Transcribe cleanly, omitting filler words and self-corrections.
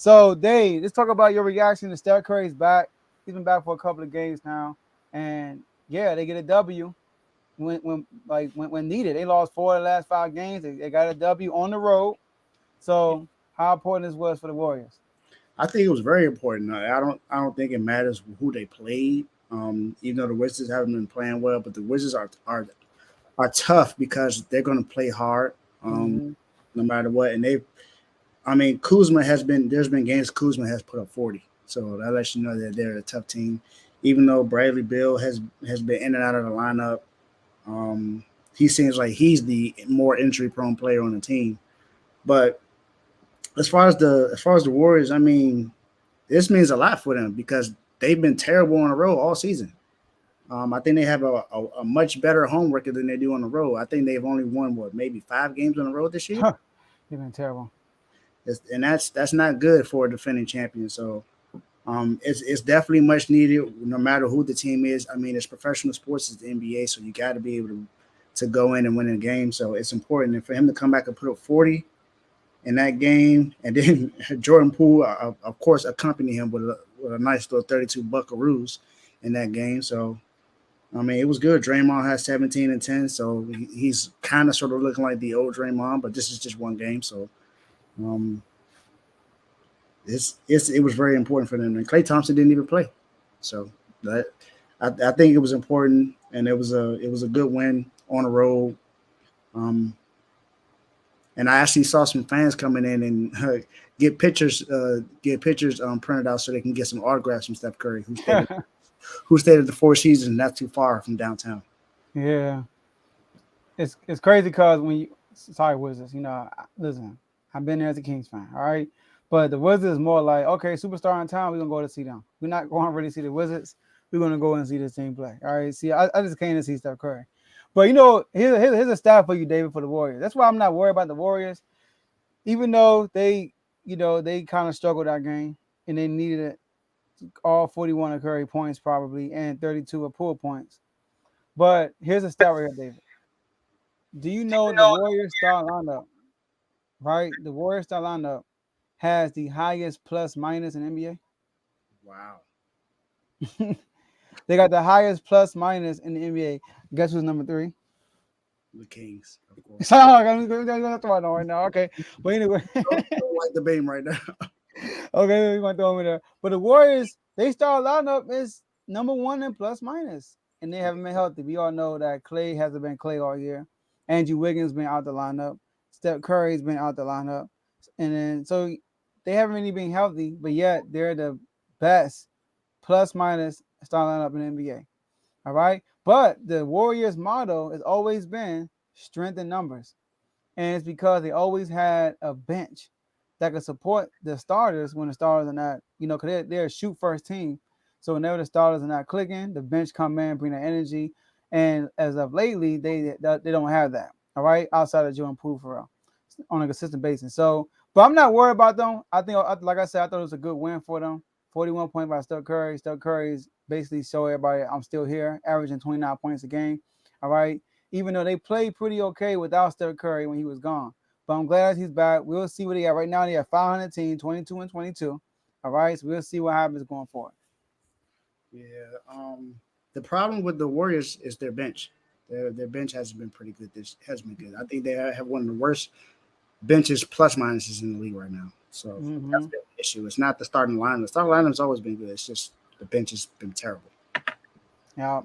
So, Dave, let's talk about your reaction to Steph Curry's back. He's been back for a couple of games now, and yeah, they get a W when needed. They lost 4 of the last 5 games. They got a W on the road. So, how important this was for the Warriors? I think it was very important. I don't think it matters who they played. Even though the Wizards haven't been playing well, but the Wizards are tough because they're going to play hard, Mm-hmm. no matter what. And I mean, Kuzma has been. There's been games Kuzma has put up 40, so that lets you know that they're a tough team. Even though Bradley Bill has been in and out of the lineup, um, he seems like he's the more injury prone player on the team. But as far as the Warriors, I mean, this means a lot for them because they've been terrible on the road all season. I think they have a much better home record than they do on the road. I think they've only won what maybe 5 games on the road this year, They've been terrible. and that's not good for a defending champion. So it's definitely much needed, no matter who the team is. I mean, it's professional sports, it's the NBA, so you got to be able to go in and win a game. So it's important, and for him to come back and put up 40 in that game, and then Jordan Poole, of course, accompanied him with a nice little 32 buckaroos in that game. So I mean, it was good. Draymond has 17 and 10, so he's kind of sort of looking like the old Draymond, but this is just one game, so um, it was very important for them. And Klay Thompson didn't even play, so that I think it was important, and it was a good win on the road. Um, and I actually saw some fans coming in and get pictures printed out so they can get some autographs from Steph Curry, who stayed at the Four Seasons, not too far from downtown. Yeah, it's crazy because when you sorry Wizards, listen, I've been there as a Kings fan, all right, but the Wizards is more like okay, superstar in town, we're gonna go to see them. We're not going to really see the Wizards. We're gonna go and see this team play. All right, see, I just came to see Steph Curry, but here's a stat for you, David, for the Warriors. That's why I'm not worried about the Warriors, even though they kind of struggled that game and they needed it all 41 of Curry points probably and 32 of Poole points. But here's a stat right here, David. Do you know the Warriors star lineup, right? The Warriors star lineup has the highest plus minus in NBA. Wow, They got the highest plus minus in the NBA. Guess who's number three? the Kings, of So course. I'm gonna throw it on right now. Okay, but anyway, Don't like the Bame right now. okay, we're gonna throw me there. But the Warriors, they star lineup is number one in plus minus, and they haven't been healthy. We all know that Clay hasn't been Clay all year. Andrew Wiggins been out the lineup. Steph Curry's been out the lineup, and then so they haven't really been healthy. But yet they're the best plus minus star lineup in the NBA. All right, but the Warriors' motto has always been strength in numbers, and it's because they always had a bench that could support the starters when the starters are not, because they're a shoot first team. So whenever the starters are not clicking, the bench come in, bring that energy. And as of lately, they don't have that. All right, outside of Jordan Poole for real, on a consistent basis. So, but I'm not worried about them. I think, like I said, I thought it was a good win for them. 41 points by Steph Curry. Steph Curry's basically show everybody I'm still here, averaging 29 points a game. All right, even though they played pretty okay without Steph Curry when he was gone. But I'm glad he's back. We'll see what they got right now. They have 500 team, 22 and 22. All right, so we'll see what happens going forward. Yeah. The problem with the Warriors is their bench. Their bench hasn't been pretty good. This has been good. I think they have one of the worst benches plus minuses in the league right now. So that's Mm-hmm. the issue. It's not the starting line. The starting line has always been good. It's just the bench has been terrible. Yeah.